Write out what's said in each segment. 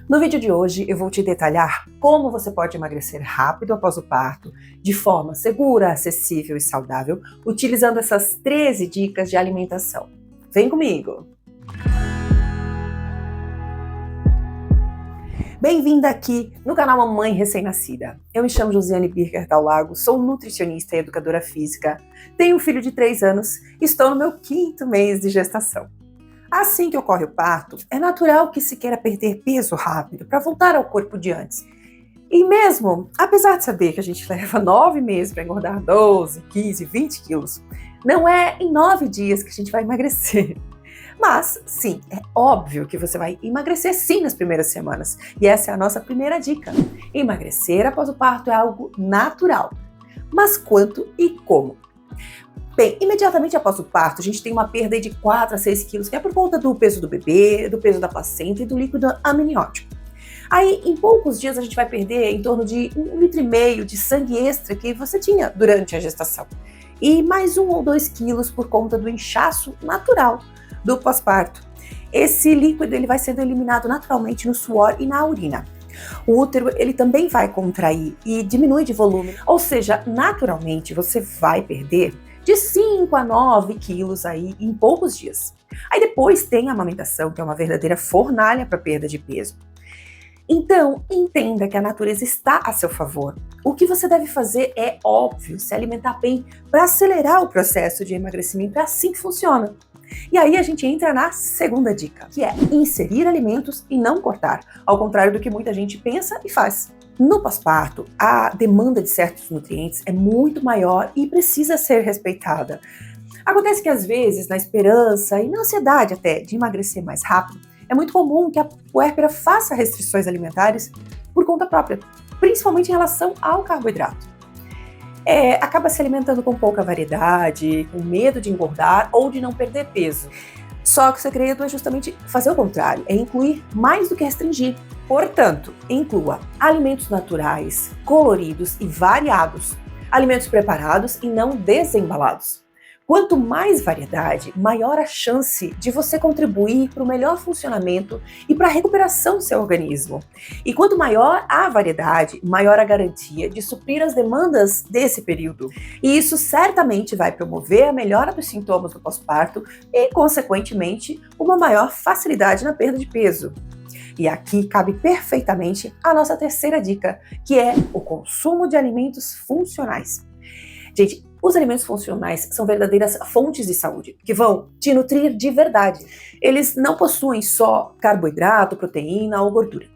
No vídeo de hoje eu vou te detalhar como você pode emagrecer rápido após o parto, de forma segura, acessível e saudável, utilizando essas 13 dicas de alimentação. Vem comigo! Bem-vinda aqui no canal Mamãe Recém-Nascida. Eu me chamo Josiane Birker Lago, sou nutricionista e educadora física, tenho um filho de 3 anos e estou no meu 5º mês de gestação. Assim que ocorre o parto, é natural que se queira perder peso rápido para voltar ao corpo de antes. E mesmo, apesar de saber que a gente leva 9 meses para engordar 12, 15, 20 quilos, não é em 9 dias que a gente vai emagrecer. Mas, sim, é óbvio que você vai emagrecer sim nas primeiras semanas. E essa é a nossa primeira dica. Emagrecer após o parto é algo natural. Mas quanto e como? Bem, imediatamente após o parto, a gente tem uma perda de 4 a 6 quilos, que é por conta do peso do bebê, do peso da placenta e do líquido amniótico. Aí, em poucos dias, a gente vai perder em torno de 1,5 litro de sangue extra que você tinha durante a gestação. E mais 1 ou 2 quilos por conta do inchaço natural do pós-parto. Esse líquido ele vai sendo eliminado naturalmente no suor e na urina. O útero ele também vai contrair e diminui de volume, ou seja, naturalmente você vai perder de 5 a 9 quilos aí em poucos dias. Aí depois tem a amamentação, que é uma verdadeira fornalha para perda de peso. Então, entenda que a natureza está a seu favor. O que você deve fazer é, óbvio, se alimentar bem para acelerar o processo de emagrecimento. É assim que funciona. E aí a gente entra na segunda dica, que é inserir alimentos e não cortar, ao contrário do que muita gente pensa e faz. No pós-parto, a demanda de certos nutrientes é muito maior e precisa ser respeitada. Acontece que às vezes, na esperança e na ansiedade até de emagrecer mais rápido, é muito comum que a puérpera faça restrições alimentares por conta própria, principalmente em relação ao carboidrato. Acaba se alimentando com pouca variedade, com medo de engordar ou de não perder peso. Só que o segredo é justamente fazer o contrário, é incluir mais do que restringir. Portanto, inclua alimentos naturais, coloridos e variados, alimentos preparados e não desembalados. Quanto mais variedade, maior a chance de você contribuir para o melhor funcionamento e para a recuperação do seu organismo. E quanto maior a variedade, maior a garantia de suprir as demandas desse período. E isso certamente vai promover a melhora dos sintomas do pós-parto e, consequentemente, uma maior facilidade na perda de peso. E aqui cabe perfeitamente a nossa terceira dica, que é o consumo de alimentos funcionais. Gente, os alimentos funcionais são verdadeiras fontes de saúde, que vão te nutrir de verdade. Eles não possuem só carboidrato, proteína ou gordura.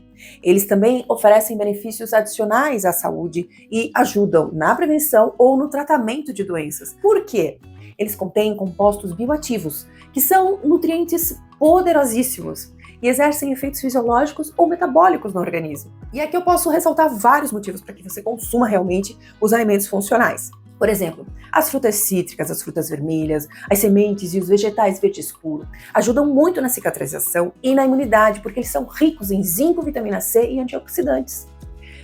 Eles também oferecem benefícios adicionais à saúde e ajudam na prevenção ou no tratamento de doenças. Por quê? Eles contêm compostos bioativos, que são nutrientes poderosíssimos e exercem efeitos fisiológicos ou metabólicos no organismo. E aqui eu posso ressaltar vários motivos para que você consuma realmente os alimentos funcionais. Por exemplo, as frutas cítricas, as frutas vermelhas, as sementes e os vegetais verde escuro ajudam muito na cicatrização e na imunidade, porque eles são ricos em zinco, vitamina C e antioxidantes.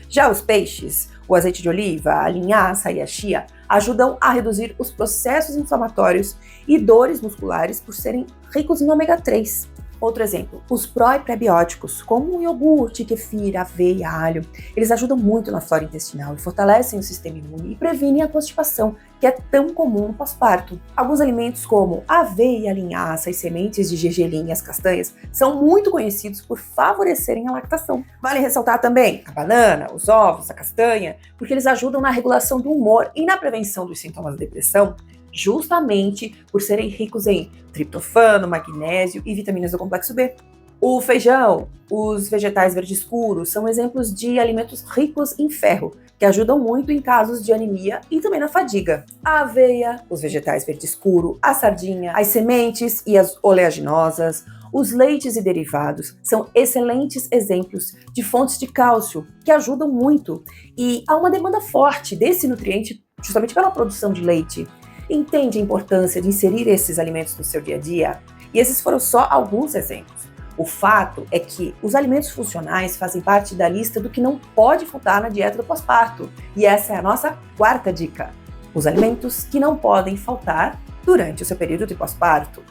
Já os peixes, o azeite de oliva, a linhaça e a chia ajudam a reduzir os processos inflamatórios e dores musculares por serem ricos em ômega 3. Outro exemplo, os pró e pré-bióticos, como o iogurte, kefir, aveia, alho, eles ajudam muito na flora intestinal e fortalecem o sistema imune e previnem a constipação, que é tão comum no pós-parto. Alguns alimentos como a aveia, a linhaça e sementes de gergelim e as castanhas são muito conhecidos por favorecerem a lactação. Vale ressaltar também a banana, os ovos, a castanha, porque eles ajudam na regulação do humor e na prevenção dos sintomas da depressão, justamente por serem ricos em triptofano, magnésio e vitaminas do complexo B. O feijão, os vegetais verde escuros são exemplos de alimentos ricos em ferro, que ajudam muito em casos de anemia e também na fadiga. A aveia, os vegetais verde escuro, a sardinha, as sementes e as oleaginosas, os leites e derivados são excelentes exemplos de fontes de cálcio que ajudam muito. E há uma demanda forte desse nutriente justamente pela produção de leite. Entende a importância de inserir esses alimentos no seu dia a dia? E esses foram só alguns exemplos. O fato é que os alimentos funcionais fazem parte da lista do que não pode faltar na dieta do pós-parto. E essa é a nossa quarta dica. Os alimentos que não podem faltar durante o seu período de pós-parto.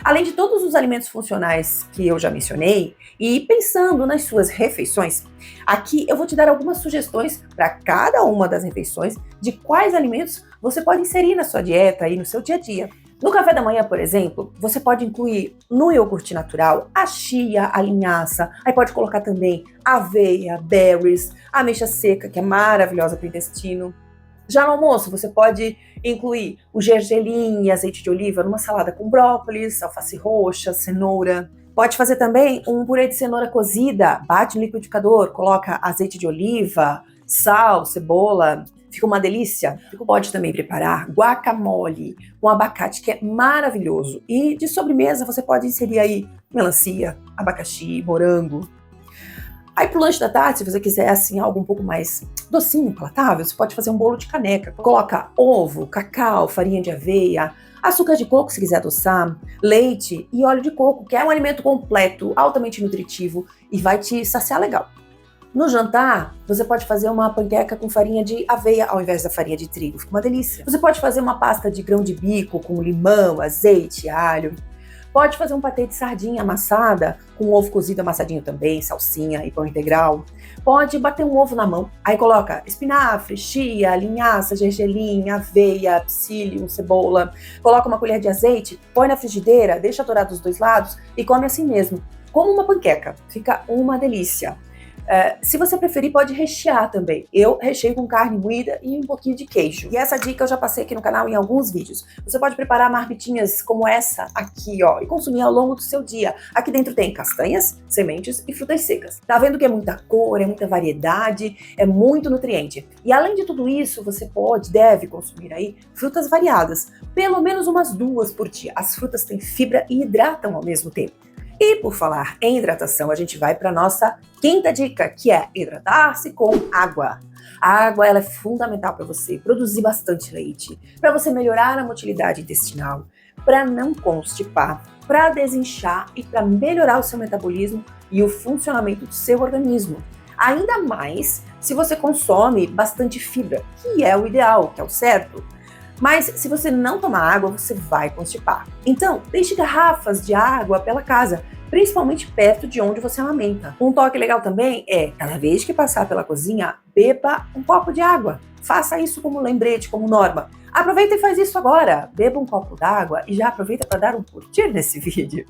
Além de todos os alimentos funcionais que eu já mencionei, e pensando nas suas refeições, aqui eu vou te dar algumas sugestões para cada uma das refeições de quais alimentos você pode inserir na sua dieta e no seu dia a dia. No café da manhã, por exemplo, você pode incluir no iogurte natural a chia, a linhaça, aí pode colocar também aveia, berries, ameixa seca, que é maravilhosa para o intestino. Já no almoço, você pode incluir o gergelim e azeite de oliva numa salada com brócolis, alface roxa, cenoura. Pode fazer também um purê de cenoura cozida, bate no liquidificador, coloca azeite de oliva, sal, cebola, fica uma delícia. Pode também preparar guacamole com abacate, que é maravilhoso. E de sobremesa você pode inserir aí melancia, abacaxi, morango. Aí pro lanche da tarde, se você quiser assim algo um pouco mais docinho, palatável, você pode fazer um bolo de caneca. Coloca ovo, cacau, farinha de aveia, açúcar de coco se quiser adoçar, leite e óleo de coco, que é um alimento completo, altamente nutritivo e vai te saciar legal. No jantar, você pode fazer uma panqueca com farinha de aveia ao invés da farinha de trigo, fica uma delícia. Você pode fazer uma pasta de grão de bico com limão, azeite, alho. Pode fazer um patê de sardinha amassada, com ovo cozido amassadinho também, salsinha e pão integral. Pode bater um ovo na mão, aí coloca espinafre, chia, linhaça, gergelim, aveia, psyllium, cebola. Coloca uma colher de azeite, põe na frigideira, deixa dourar dos dois lados e come assim mesmo, como uma panqueca. Fica uma delícia. Se você preferir, pode rechear também. Eu recheio com carne moída e um pouquinho de queijo. E essa dica eu já passei aqui no canal em alguns vídeos. Você pode preparar marmitinhas como essa aqui, ó, e consumir ao longo do seu dia. Aqui dentro tem castanhas, sementes e frutas secas. Tá vendo que é muita cor, é muita variedade, é muito nutriente. E além de tudo isso, você deve consumir aí frutas variadas. Pelo menos umas 2 por dia. As frutas têm fibra e hidratam ao mesmo tempo. E por falar em hidratação, a gente vai para nossa quinta dica, que é hidratar-se com água. A água ela é fundamental para você produzir bastante leite, para você melhorar a motilidade intestinal, para não constipar, para desinchar e para melhorar o seu metabolismo e o funcionamento do seu organismo. Ainda mais se você consome bastante fibra, que é o ideal, que é o certo. Mas se você não tomar água, você vai constipar. Então, deixe garrafas de água pela casa, principalmente perto de onde você amamenta. Um toque legal também é, cada vez que passar pela cozinha, beba um copo de água. Faça isso como lembrete, como norma. Aproveita e faz isso agora. Beba um copo d'água e já aproveita para dar um curtir nesse vídeo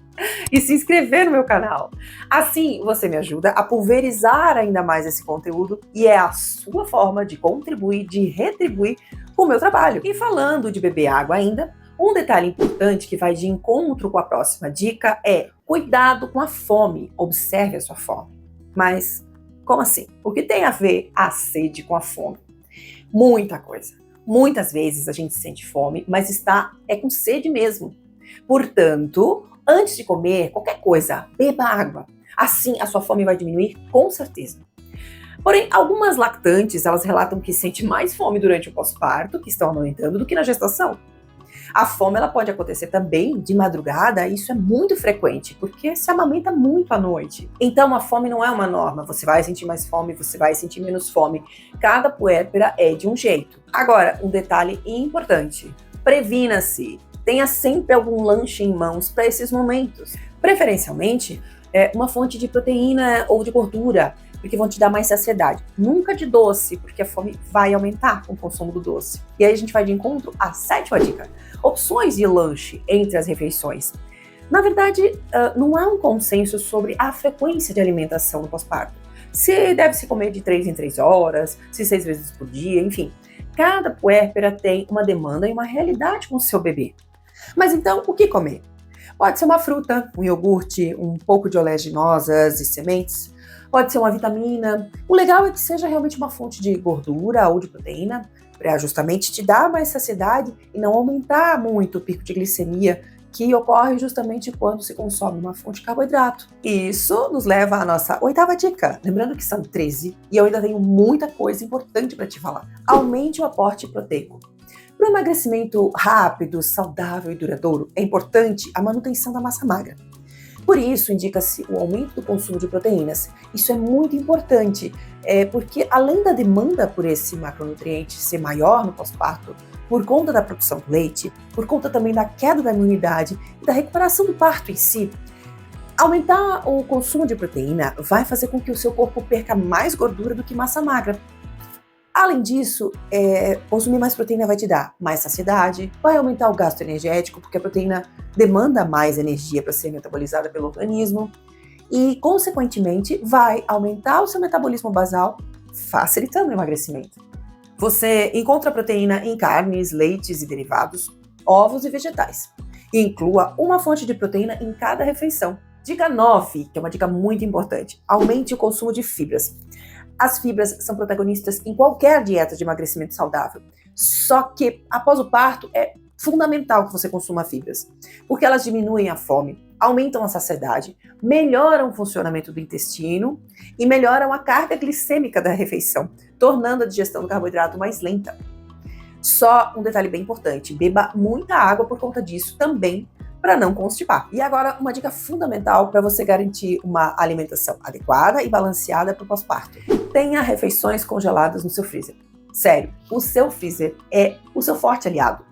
e se inscrever no meu canal. Assim, você me ajuda a pulverizar ainda mais esse conteúdo e é a sua forma de contribuir, de retribuir com o meu trabalho. E falando de beber água ainda, um detalhe importante que vai de encontro com a próxima dica é cuidado com a fome. Observe a sua fome. Mas como assim? O que tem a ver a sede com a fome? Muita coisa. Muitas vezes a gente sente fome, mas está com sede mesmo. Portanto, antes de comer qualquer coisa, beba água. Assim, a sua fome vai diminuir com certeza. Porém, algumas lactantes, elas relatam que sente mais fome durante o pós-parto, que estão amamentando, do que na gestação. A fome ela pode acontecer também de madrugada, e isso é muito frequente, porque se amamenta muito à noite. Então a fome não é uma norma, você vai sentir mais fome, você vai sentir menos fome. Cada puérpera é de um jeito. Agora, um detalhe importante, previna-se, tenha sempre algum lanche em mãos para esses momentos. Preferencialmente, uma fonte de proteína ou de gordura, porque vão te dar mais saciedade. Nunca de doce, porque a fome vai aumentar com o consumo do doce. E aí a gente vai de encontro à 7ª dica. Opções de lanche entre as refeições. Na verdade, não há um consenso sobre a frequência de alimentação no pós-parto. Se deve se comer de 3 em 3 horas, se 6 vezes por dia, enfim. Cada puérpera tem uma demanda e uma realidade com o seu bebê. Mas então, o que comer? Pode ser uma fruta, um iogurte, um pouco de oleaginosas e sementes. Pode ser uma vitamina. O legal é que seja realmente uma fonte de gordura ou de proteína, para justamente te dar mais saciedade e não aumentar muito o pico de glicemia que ocorre justamente quando se consome uma fonte de carboidrato. E isso nos leva à nossa 8ª dica. Lembrando que são 13 e eu ainda tenho muita coisa importante para te falar. Aumente o aporte proteico. Para o emagrecimento rápido, saudável e duradouro, é importante a manutenção da massa magra. Por isso, indica-se o aumento do consumo de proteínas. Isso é muito importante, porque além da demanda por esse macronutriente ser maior no pós-parto por conta da produção do leite, por conta também da queda da imunidade e da recuperação do parto em si, aumentar o consumo de proteína vai fazer com que o seu corpo perca mais gordura do que massa magra. Além disso, consumir mais proteína vai te dar mais saciedade, vai aumentar o gasto energético, porque a proteína demanda mais energia para ser metabolizada pelo organismo e, consequentemente, vai aumentar o seu metabolismo basal, facilitando o emagrecimento. Você encontra proteína em carnes, leites e derivados, ovos e vegetais. Inclua uma fonte de proteína em cada refeição. Dica 9, que é uma dica muito importante: aumente o consumo de fibras. As fibras são protagonistas em qualquer dieta de emagrecimento saudável. Só que, após o parto, é fundamental que você consuma fibras, porque elas diminuem a fome, aumentam a saciedade, melhoram o funcionamento do intestino e melhoram a carga glicêmica da refeição, tornando a digestão do carboidrato mais lenta. Só um detalhe bem importante: beba muita água por conta disso também, para não constipar. E agora, uma dica fundamental para você garantir uma alimentação adequada e balanceada para o pós-parto: tenha refeições congeladas no seu freezer. Sério, o seu freezer é o seu forte aliado.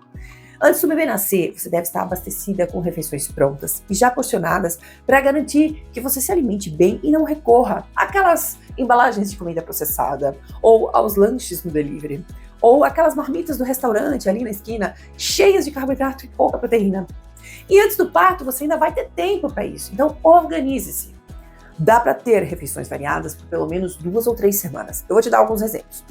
Antes do bebê nascer, você deve estar abastecida com refeições prontas e já porcionadas para garantir que você se alimente bem e não recorra àquelas embalagens de comida processada, ou aos lanches no delivery, ou aquelas marmitas do restaurante ali na esquina, cheias de carboidrato e pouca proteína. E antes do parto, você ainda vai ter tempo para isso, então organize-se. Dá para ter refeições variadas por pelo menos 2 ou 3 semanas. Eu vou te dar alguns exemplos.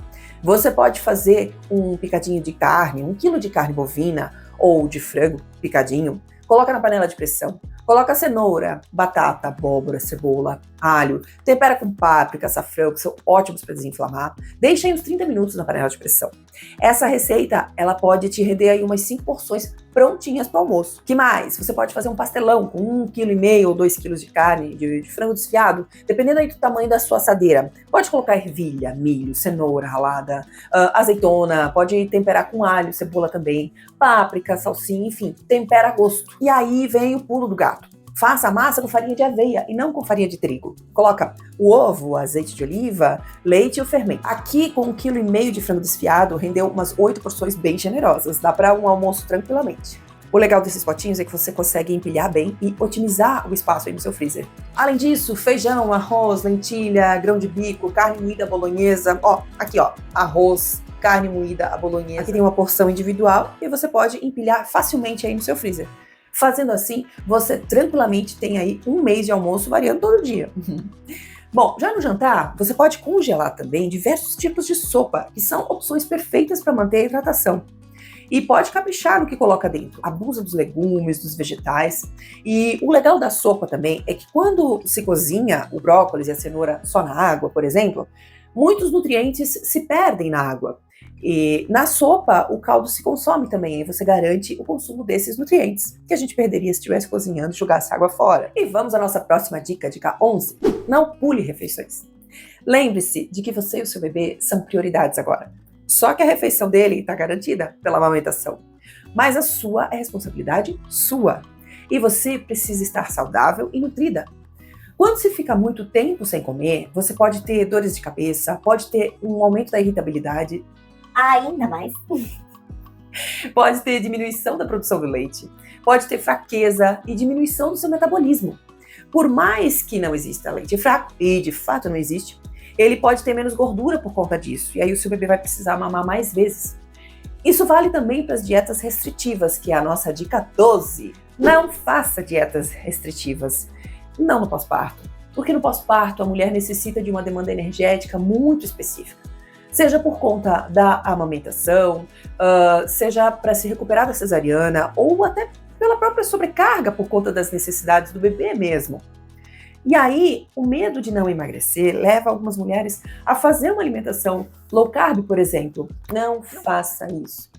Você pode fazer um picadinho de carne, 1 quilo de carne bovina ou de frango picadinho, coloca na panela de pressão, coloca cenoura, batata, abóbora, cebola, alho, tempera com páprica, açafrão, que são ótimos para desinflamar, deixa aí uns 30 minutos na panela de pressão. Essa receita, ela pode te render aí umas 5 porções prontinhas para o almoço. Que mais? Você pode fazer um pastelão com 1,5 kg ou 2 kg de carne, de frango desfiado, dependendo aí do tamanho da sua assadeira. Pode colocar ervilha, milho, cenoura ralada, azeitona, pode temperar com alho, cebola também, páprica, salsinha, enfim, tempera a gosto. E aí vem o pulo do gato. Faça a massa com farinha de aveia e não com farinha de trigo. Coloca o ovo, o azeite de oliva, leite e o fermento. Aqui, com 1,5 kg de frango desfiado, rendeu umas 8 porções bem generosas. Dá para um almoço tranquilamente. O legal desses potinhos é que você consegue empilhar bem e otimizar o espaço aí no seu freezer. Além disso, feijão, arroz, lentilha, grão de bico, carne moída bolonhesa. Aqui, arroz, carne moída à bolonhesa. Aqui tem uma porção individual e você pode empilhar facilmente aí no seu freezer. Fazendo assim, você tranquilamente tem aí 1 mês de almoço variando todo dia. Bom, já no jantar, você pode congelar também diversos tipos de sopa, que são opções perfeitas para manter a hidratação. E pode caprichar no que coloca dentro. Abusa dos legumes, dos vegetais. E o legal da sopa também é que quando se cozinha o brócolis e a cenoura só na água, por exemplo, muitos nutrientes se perdem na água. E na sopa, o caldo se consome também, e você garante o consumo desses nutrientes, que a gente perderia se estivesse cozinhando e jogasse água fora. E vamos à nossa próxima dica, dica 11. Não pule refeições. Lembre-se de que você e o seu bebê são prioridades agora. Só que a refeição dele está garantida pela amamentação. Mas a sua é responsabilidade sua. E você precisa estar saudável e nutrida. Quando se fica muito tempo sem comer, você pode ter dores de cabeça, pode ter um aumento da irritabilidade, ainda mais. Pode ter diminuição da produção do leite, pode ter fraqueza e diminuição do seu metabolismo. Por mais que não exista leite fraco, e de fato não existe, ele pode ter menos gordura por conta disso, e aí o seu bebê vai precisar mamar mais vezes. Isso vale também para as dietas restritivas, que é a nossa dica 12. Não faça dietas restritivas, não no pós-parto, porque no pós-parto a mulher necessita de uma demanda energética muito específica. Seja por conta da amamentação, seja para se recuperar da cesariana, ou até pela própria sobrecarga por conta das necessidades do bebê mesmo. E aí, o medo de não emagrecer leva algumas mulheres a fazer uma alimentação low carb, por exemplo. Não faça isso.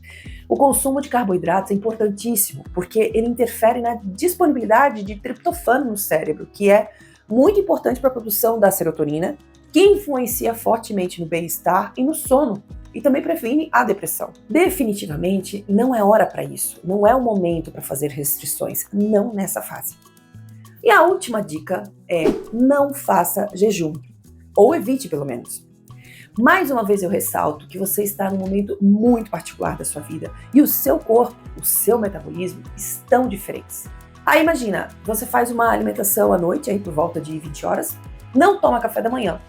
O consumo de carboidratos é importantíssimo, porque ele interfere na disponibilidade de triptofano no cérebro, que é muito importante para a produção da serotonina, que influencia fortemente no bem-estar e no sono, e também previne a depressão. Definitivamente, não é hora para isso, não é o momento para fazer restrições, não nessa fase. E a última dica é: não faça jejum, ou evite pelo menos. Mais uma vez eu ressalto que você está num momento muito particular da sua vida e o seu corpo, o seu metabolismo estão diferentes. Aí imagina, você faz uma alimentação à noite, aí por volta de 20 horas, não toma café da manhã,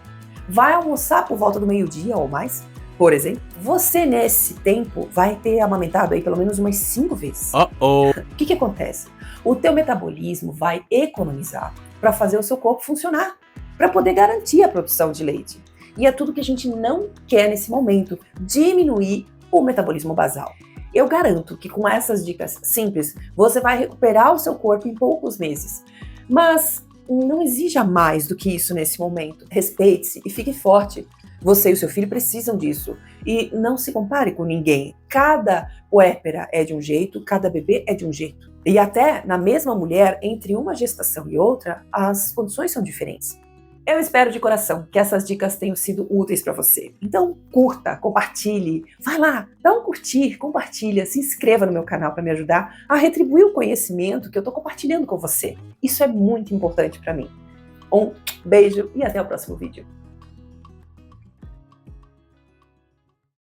vai almoçar por volta do meio-dia ou mais, por exemplo, você nesse tempo vai ter amamentado aí pelo menos umas 5 vezes. O que acontece? O teu metabolismo vai economizar para fazer o seu corpo funcionar, para poder garantir a produção de leite. E é tudo que a gente não quer nesse momento, diminuir o metabolismo basal. Eu garanto que com essas dicas simples, você vai recuperar o seu corpo em poucos meses. Mas não exija mais do que isso nesse momento. Respeite-se e fique forte. Você e o seu filho precisam disso. E não se compare com ninguém. Cada puérpera é de um jeito, cada bebê é de um jeito. E até na mesma mulher, entre uma gestação e outra, as condições são diferentes. Eu espero de coração que essas dicas tenham sido úteis para você. Então curta, compartilhe, vai lá, dá um curtir, compartilha, se inscreva no meu canal para me ajudar a retribuir o conhecimento que eu estou compartilhando com você. Isso é muito importante para mim. Um beijo e até o próximo vídeo.